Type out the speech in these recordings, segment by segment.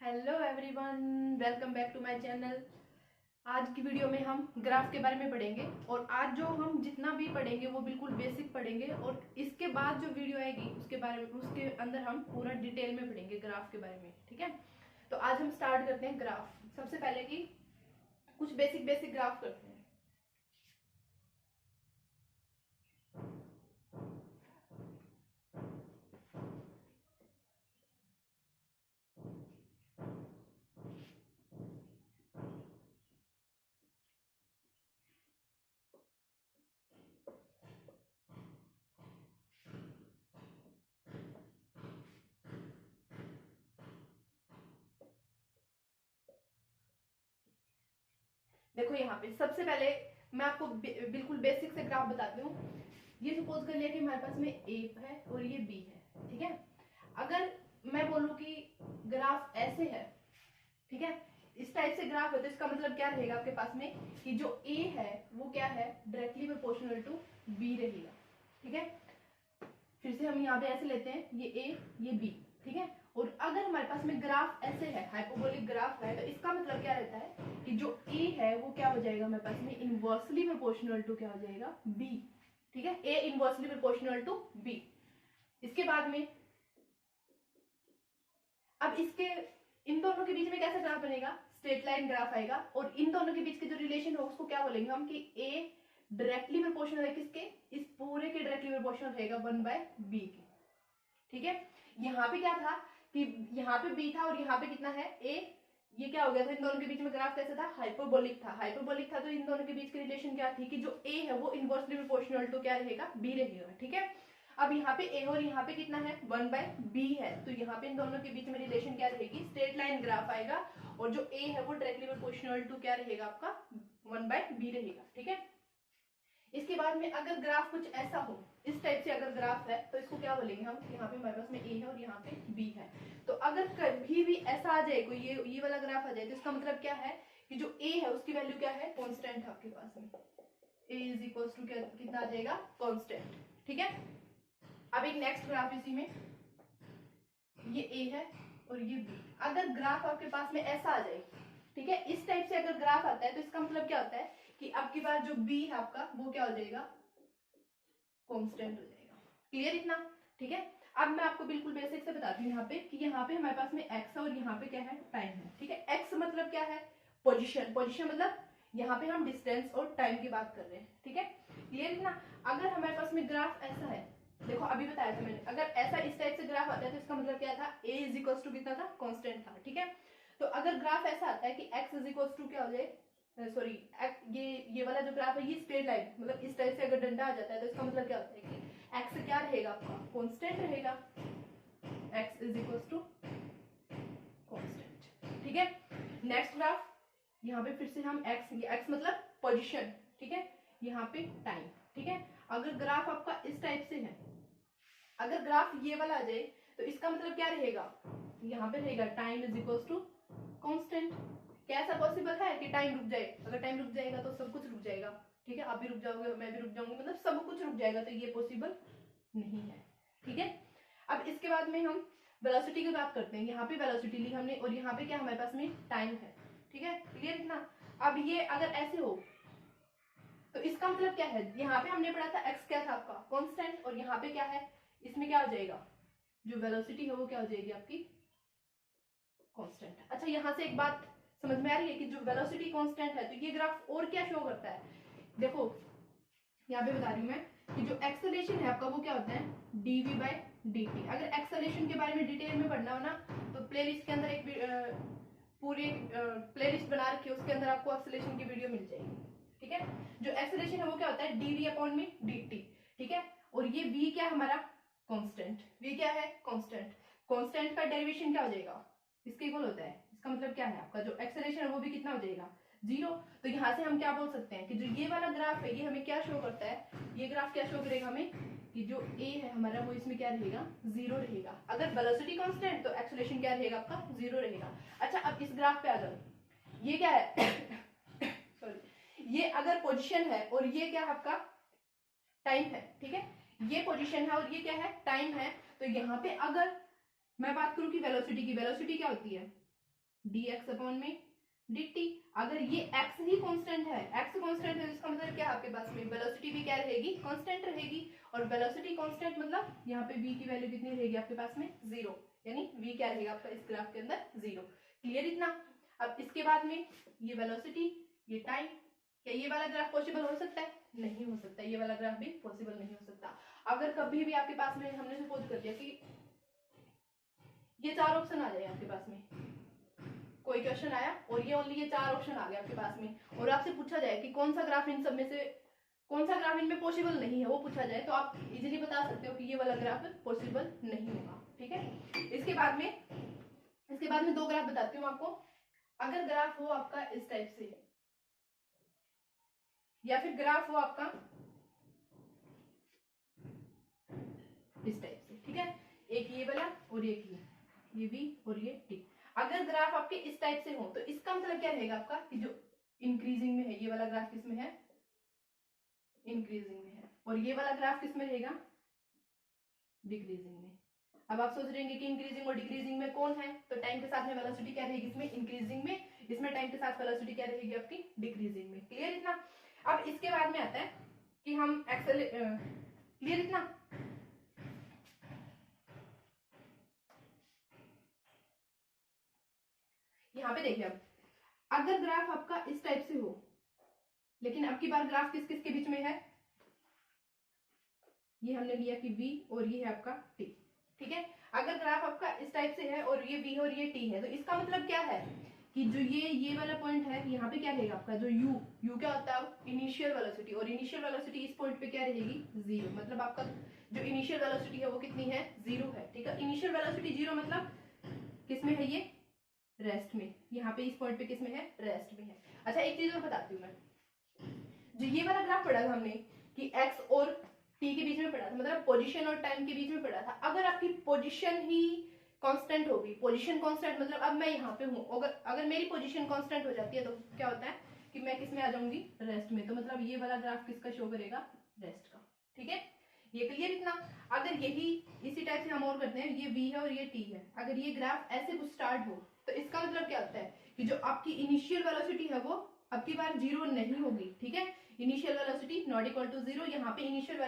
Hello everyone, welcome back to my channel. आज की video में हम ग्राफ के बारे में पढ़ेंगे और आज जो हम जितना भी पढ़ेंगे वो बिल्कुल बेसिक पढ़ेंगे और इसके बाद जो वीडियो आएगी उसके बारे में उसके अंदर हम पूरा डिटेल में पढ़ेंगे ग्राफ के बारे में। ठीक है, तो आज हम स्टार्ट करते हैं ग्राफ। सबसे पहले की कुछ बेसिक ग्राफ करते हैं। देखो यहाँ पे सबसे पहले मैं आपको बिल्कुल बेसिक से ग्राफ बताती हूँ। ये सपोज कर लिया कि हमारे पास में ए है और ये बी है। ठीक है, अगर मैं बोलूँ कि ग्राफ ऐसे है, ठीक है, इस टाइप से ग्राफ है तो इसका मतलब क्या रहेगा आपके पास में कि जो ए है वो क्या है, डायरेक्टली प्रोपोर्शनल टू बी रहेगा। ठीक है, फिर से हम यहाँ पे ऐसे लेते हैं, ये ए ये बी। ठीक है, और अगर हमारे पास में ग्राफ ऐसे है, हाइपरबोलिक ग्राफ है, तो इसका मतलब क्या रहता है कि जो ए है वो क्या हो जाएगा हमारे पास में इनवर्सली प्रोपोर्शनल टू क्या हो जाएगा, बी। ठीक है, ए इनवर्सली प्रोपोर्शनल टू बी। इसके बाद में अब इसके इन दोनों के बीच में कैसा ग्राफ बनेगा, स्ट्रेट लाइन ग्राफ आएगा और इन दोनों के बीच के जो रिलेशन हो उसको क्या बोलेंगे हम कि ए डायरेक्टली प्रोपोर्शनल है किसके, इस पूरे के डायरेक्टली प्रोपोर्शनल रहेगा 1/b के। ठीक है, यहाँ पे क्या था कि यहाँ पे b था और यहाँ पे कितना है a। ये क्या हो गया था, इन दोनों के बीच में ग्राफ कैसा था, हाइपरबोलिक था। हाइपरबोलिक था तो इन दोनों के बीच की रिलेशन क्या थी कि जो a है वो इनवर्सली प्रोपोर्शनल टू क्या रहेगा, b रहेगा। ठीक है, अब यहाँ पे a और यहाँ पे कितना है 1/b है, तो यहाँ पे इन दोनों के बीच में रिलेशन क्या रहेगी, स्ट्रेट लाइन ग्राफ आएगा और जो a है वो डायरेक्टली प्रोपोर्शनल टू क्या रहेगा आपका 1/b रहेगा। ठीक है, इसके बाद में अगर ग्राफ कुछ ऐसा हो, इस टाइप से अगर ग्राफ है तो इसको क्या बोलेंगे हम, यहाँ पे हमारे पास में ए है और यहाँ पे बी है। तो अगर कभी भी ऐसा आ जाए कोई ये वाला ग्राफ आ जाए तो इसका मतलब क्या है कि जो ए है उसकी वैल्यू क्या है, कांस्टेंट है आपके पास में। ए इज इक्वल टू कितना आ जाएगा, कांस्टेंट। ठीक है, अब एक नेक्स्ट ग्राफ इसी में, ये ए है और ये बी। अगर ग्राफ आपके पास में ऐसा आ जाए, ठीक है, इस टाइप से अगर ग्राफ आता है तो इसका मतलब क्या होता है कि अब की बार जो बी है आपका वो क्या हो जाएगा, कांस्टेंट हो जाएगा। क्लियर इतना? ठीक है, अब मैं आपको बिल्कुल बेसिक से बताती हूँ यहाँ पे कि यहाँ पे हमारे पास में एक्स है और यहाँ पे क्या है, टाइम है। ठीक है, एक्स मतलब क्या है, पोजीशन। पोजीशन मतलब यहाँ पे हम डिस्टेंस और टाइम की बात कर रहे हैं। ठीक है, क्लियर इतना? अगर हमारे पास में ग्राफ ऐसा है, देखो अभी बताया था मैंने, अगर ऐसा इस टाइप से ग्राफ आता है तो इसका मतलब क्या था, a इज इक्वल टू कितना था, कांस्टेंट था। ठीक है, तो अगर ग्राफ ऐसा आता है कि x इज इक्वल टू क्या हो जाए, सॉरी ये वाला जो ग्राफ है ये स्ट्रेट लाइन, मतलब इस टाइप से अगर डंडा आ जाता है तो इसका मतलब क्या होता है कि x क्या रहेगा आपका, कांस्टेंट रहेगा। x is equal to constant. ठीक है, नेक्स्ट ग्राफ, यहाँ पे फिर से हम x मतलब पोजीशन। ठीक है, यहाँ पे टाइम। ठीक है, अगर ग्राफ आपका इस टाइप से है, अगर ग्राफ ये वाला आ जाए तो इसका मतलब क्या रहेगा, यहाँ पे रहेगा time is equal to constant. क्या ऐसा पॉसिबल है कि टाइम रुक जाए? अगर टाइम रुक जाएगा तो सब कुछ रुक जाएगा। ठीक है, आप भी रुक जाओगे, मैं भी रुक जाऊंगी, मतलब सब कुछ रुक जाएगा, तो ये पॉसिबल नहीं है। ठीक है, अब इसके बाद में हम वेलोसिटी की बात करते हैं। यहाँ पे वेलोसिटी ली हमने और यहाँ पे क्या हमारे पास में टाइम है। ठीक है, क्लियर इतना? अब ये अगर ऐसे हो तो इसका मतलब क्या है, यहाँ पे हमने पढ़ा था एक्स क्या था आपका, कांस्टेंट, और यहाँ पे क्या है, इसमें क्या हो जाएगा, जो वेलोसिटी है वो क्या हो जाएगी आपकी, कांस्टेंट। अच्छा, यहाँ से एक बात समझ में आ रही है कि जो वेलोसिटी कांस्टेंट है तो ये ग्राफ और क्या शो करता है, देखो यहाँ पे बता रही हूँ मैं कि जो एक्सेलरेशन है आपका वो क्या होता है, dv/dt। अगर एक्सेलरेशन के बारे में डिटेल में पढ़ना हो ना तो प्लेलिस्ट के अंदर एक पूरी प्लेलिस्ट बना रखी है, उसके अंदर आपको एक्सेलरेशन की वीडियो मिल जाएगी। ठीक है, जो एक्सेलरेशन है वो क्या होता है, dv/dt। ठीक है, और ये v क्या है हमारा, कांस्टेंट। v क्या है, कांस्टेंट। कांस्टेंट का डेरिवेशन क्या हो जाएगा, इसके इक्वल होता है। इसका मतलब क्या है, आपका जो एक्सेलरेशन है वो भी कितना हो जाएगा, 0। तो यहाँ से हम क्या बोल सकते हैं कि जो ये वाला ग्राफ है ये हमें क्या शो करता है, ये ग्राफ क्या शो करेगा हमें कि जो a है हमारा वो इसमें क्या रहेगा, 0 रहेगा। अगर वेलोसिटी कांस्टेंट तो एक्सेलरेशन क्या रहेगा आपका, 0 रहेगा। अच्छा, अब इस ग्राफ पे अगर ये क्या है सॉरी, ये अगर पोजीशन है और ये क्या है आपका टाइम है। ठीक है, ये पोजीशन है और ये क्या है, टाइम है। तो यहाँ पे अगर मैं बात करूं कि वेलोसिटी की, वेलोसिटी क्या होती है, dx अपॉन में dt। अगर ये x ही कांस्टेंट है, x कांस्टेंट है, इसका मतलब क्या है आपके पास में वेलोसिटी भी क्या रहेगी, कांस्टेंट रहेगी। और वेलोसिटी कांस्टेंट मतलब यहाँ पे v की वैल्यू कितनी रहेगी आपके पास में 0, यानी v क्या रहेगा आपका इस ग्राफ के अंदर 0। क्लियर इतना। अब इसके बाद में ये वेलोसिटी, ये टाइम, क्या ये वाला ग्राफ पॉसिबल हो सकता है? नहीं हो सकता, ये वाला ग्राफ भी पॉसिबल नहीं हो सकता। अगर कभी भी आपके पास में हमने सपोज कर दिया कि ये 4 ऑप्शन आ जाए आपके पास में, कोई क्वेश्चन आया और ये ओनली ये 4 ऑप्शन आ गए आपके पास में, और आपसे पूछा जाए कि कौन सा ग्राफ इन सब में से, कौन सा ग्राफ इनमें पॉसिबल नहीं है, वो पूछा जाए, तो आप इजीली बता सकते हो कि ये वाला ग्राफ पॉसिबल नहीं होगा। ठीक है। इसके बाद में 2 ग्राफ बताती हूँ आपको। अगर ग्राफ हो आपका इस टाइप से, या फिर ग्राफ हो आपका इस टाइप से, ठीक है, एक ये वाला और एक ये बी और ये टी। अगर ग्राफ आपके इस टाइप से हो तो इसका मतलब क्या रहेगा आपका कि जो इंक्रीजिंग में है, ये वाला ग्राफ किस में है, इंक्रीजिंग में है, और ये वाला ग्राफ किस में रहेगा, डिक्रीजिंग में। अब आप सोच रहे हैं कि इंक्रीजिंग और डिक्रीजिंग में कौन है, तो टाइम के साथ में वेलोसिटी क्या रहेगी इसमें, इंक्रीजिंग में, इसमें टाइम के साथ वेलोसिटी क्या रहेगी आपकी, डिक्रीजिंग में। क्लियर इतना। अब इसके बाद में आता है कि हम क्लियर इतना। यहाँ पे देखिए, अब अगर ग्राफ आपका इस टाइप से हो, लेकिन अब की बार ग्राफ किस किस के बीच में है, ये हमने लिया कि v और ये है आपका t। ठीक है। अगर ग्राफ आपका इस टाइप से है और ये v और ये t है, तो इसका मतलब क्या है कि जो ये वाला पॉइंट है, यहाँ पे क्या रहेगा आपका जो u क्या होता है, इनिशियल वेलोसिटी, और इनिशियल वेलोसिटी इस पॉइंट पे क्या रहेगी 0। मतलब आपका जो इनिशियल वेलोसिटी है वो कितनी है, 0 है। ठीक है। इनिशियल वेलोसिटी 0 मतलब किस में है, ये रेस्ट में, यहाँ पे इस पॉइंट पे किस में है, रेस्ट में है। अच्छा एक चीज और बताती हूँ मैं, जो ये वाला ग्राफ पढ़ा था हमने कि x और t के बीच में पढ़ा था, मतलब पोजीशन और टाइम के बीच में पढ़ा था। अगर आपकी पोजीशन ही कांस्टेंट होगी, पोजीशन कांस्टेंट मतलब अब मैं यहाँ पे हूँ, अगर मेरी पोजीशन कांस्टेंट हो जाती है तो क्या होता है कि मैं किस में आ जाऊंगी, रेस्ट में। तो मतलब ये वाला ग्राफ किसका शो करेगा, रेस्ट का। ठीक है। ये क्लियर इतना। अगर यही इसी टाइप से हम और करते हैं, ये v है और ये t है, अगर ये ग्राफ ऐसे कुछ स्टार्ट हो तो इसका मतलब क्या होता है कि जो आपकी इनिशियल वेलोसिटी है वो अब की बार 0 नहीं होगी। ठीक है। Initial velocity not equal to 0, यहाँ पे इनिशियल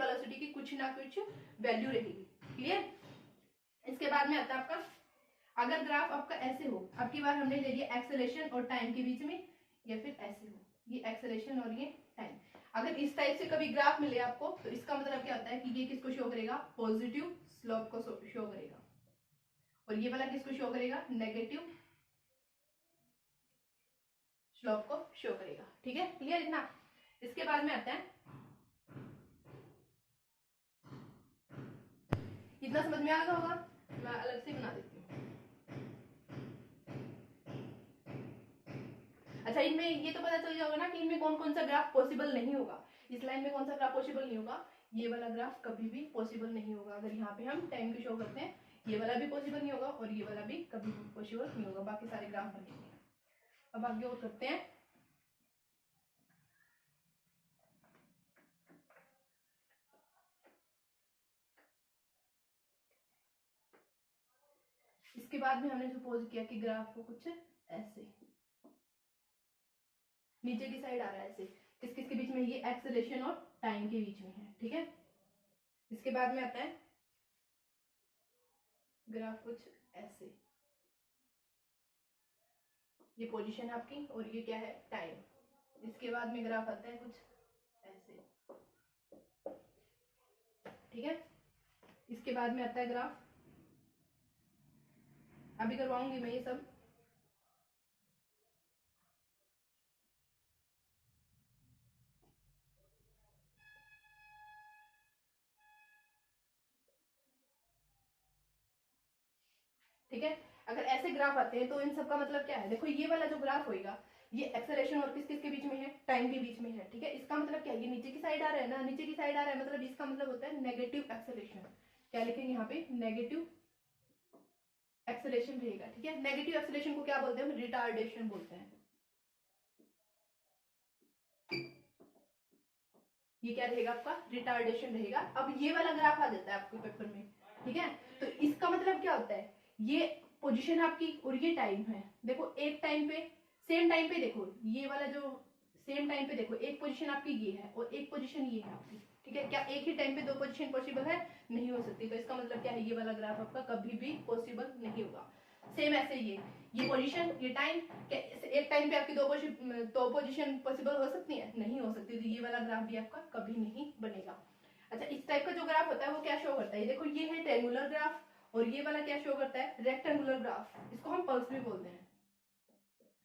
वेलोसिटी की कुछ ना कुछ वैल्यू रहेगी। क्लियर। इसके बाद में आता है आपका, अगर ग्राफ आपका ऐसे हो, अब की बार हमने ले लिया एक्सेलरेशन और टाइम के बीच में, या फिर ऐसे हो, ये एक्सेलरेशन और ये टाइम। अगर इस टाइप से कभी ग्राफ मिले आपको तो इसका मतलब क्या होता है कि ये किसको शो करेगा, पॉजिटिव स्लोप को शो करेगा, और ये वाला किसको शो करेगा, नेगेटिव स्लोप को शो करेगा। ठीक है। क्लियर इतना। इसके बाद में आता है, इतना समझ में आ गया होगा, मैं अलग से बना देती हूँ। अच्छा इनमें ये तो पता चल जाएगा ना कि इनमें कौन कौन सा ग्राफ पॉसिबल नहीं होगा। इस लाइन में कौन सा ग्राफ पॉसिबल नहीं होगा, ये वाला ग्राफ कभी भी पॉसिबल नहीं होगा। अगर यहाँ पे हम टाइम की शो करते हैं, ये वाला भी पॉसिबल नहीं होगा और ये वाला भी कभी पॉसिबल नहीं होगा, बाकी सारे ग्राफ बनेंगे। अब आगे और करते हैं। इसके बाद में हमने सपोज किया कि ग्राफ को कुछ ऐसे नीचे की साइड आ रहा है, ऐसे किस किस के बीच में, ये एक्सेलरेशन और टाइम के बीच में है। ठीक है। इसके बाद में आता है ग्राफ कुछ ऐसे, ये पोजीशन है आपकी और ये क्या है, टाइम। इसके बाद में ग्राफ आता है कुछ ऐसे। ठीक है। इसके बाद में आता है ग्राफ, अभी करवाऊंगी मैं ये सब। ठीक है। अगर ऐसे ग्राफ आते हैं तो इन सब का मतलब क्या है, देखो ये वाला जो ग्राफ होगा ये एक्सेलरेशन और किस किस के बीच में है, टाइम के बीच में है। ठीक है। इसका मतलब क्या है, ये नीचे की साइड आ रहा है ना, नीचे की साइड आ रहा है, मतलब इसका मतलब होता है नेगेटिव एक्सेलरेशन। क्या लिखेंगे यहाँ पे, नेगेटिव एक्सेलरेशन रहेगा। ठीक है। नेगेटिव एक्सेलरेशन को क्या बोलते हैं, हम रिटार्डेशन बोलते हैं। ये क्या रहेगा आपका, रिटार्डेशन रहेगा। अब ये वाला ग्राफ आ जाता है आपके पेपर में। ठीक है। तो इसका मतलब क्या होता है, ये पोजीशन आपकी और ये टाइम है। देखो एक टाइम पे, सेम टाइम पे देखो ये वाला जो सेम टाइम पे देखो एक पोजीशन आपकी ये है और एक पोजीशन ये है आपकी, ठीक है। क्या एक ही टाइम पे दो पोजीशन पॉसिबल है? नहीं हो सकती। तो इसका मतलब क्या है, ये वाला ग्राफ आपका कभी भी पॉसिबल नहीं होगा। सेम ऐसे ये पोजीशन, ये टाइम, क्या एक टाइम पे आपकी दो पोजीशन पॉसिबल हो सकती है? नहीं हो सकती। तो ये वाला ग्राफ भी आपका कभी नहीं बनेगा। अच्छा, इस टाइप का जो ग्राफ होता है वो क्या शो करता है? देखो ये है ट्रायंगुलर ग्राफ और ये वाला क्या शो करता है? Rectangular graph. इसको हम पल्स भी बोलते हैं,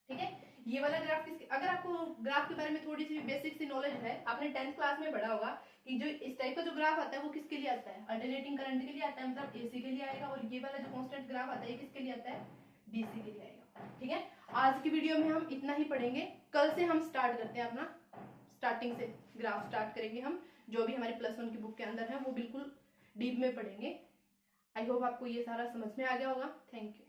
ठीक है। ये वाला ग्राफ अगर आपको ग्राफ के बारे में थोड़ी सी बेसिक सी नॉलेज है, आपने 10th क्लास में पढ़ा होगा कि जो इस टाइप का जो ग्राफ आता है वो किसके लिए आता है? अल्टरनेटिंग करंट के लिए आता है, मतलब एसी के लिए आएगा। और ये वाला जो कांस्टेंट ग्राफ आता है किसके लिए आता है? डीसी के लिए आएगा, ठीक है। आज की वीडियो में हम इतना ही पढ़ेंगे। कल से हम स्टार्ट करते हैं अपना, स्टार्टिंग से ग्राफ स्टार्ट करेंगे हम। जो भी हमारे +1 की बुक के अंदर है वो बिल्कुल डीप में पढ़ेंगे। आई होप आपको ये सारा समझ में आ गया होगा। Thank you.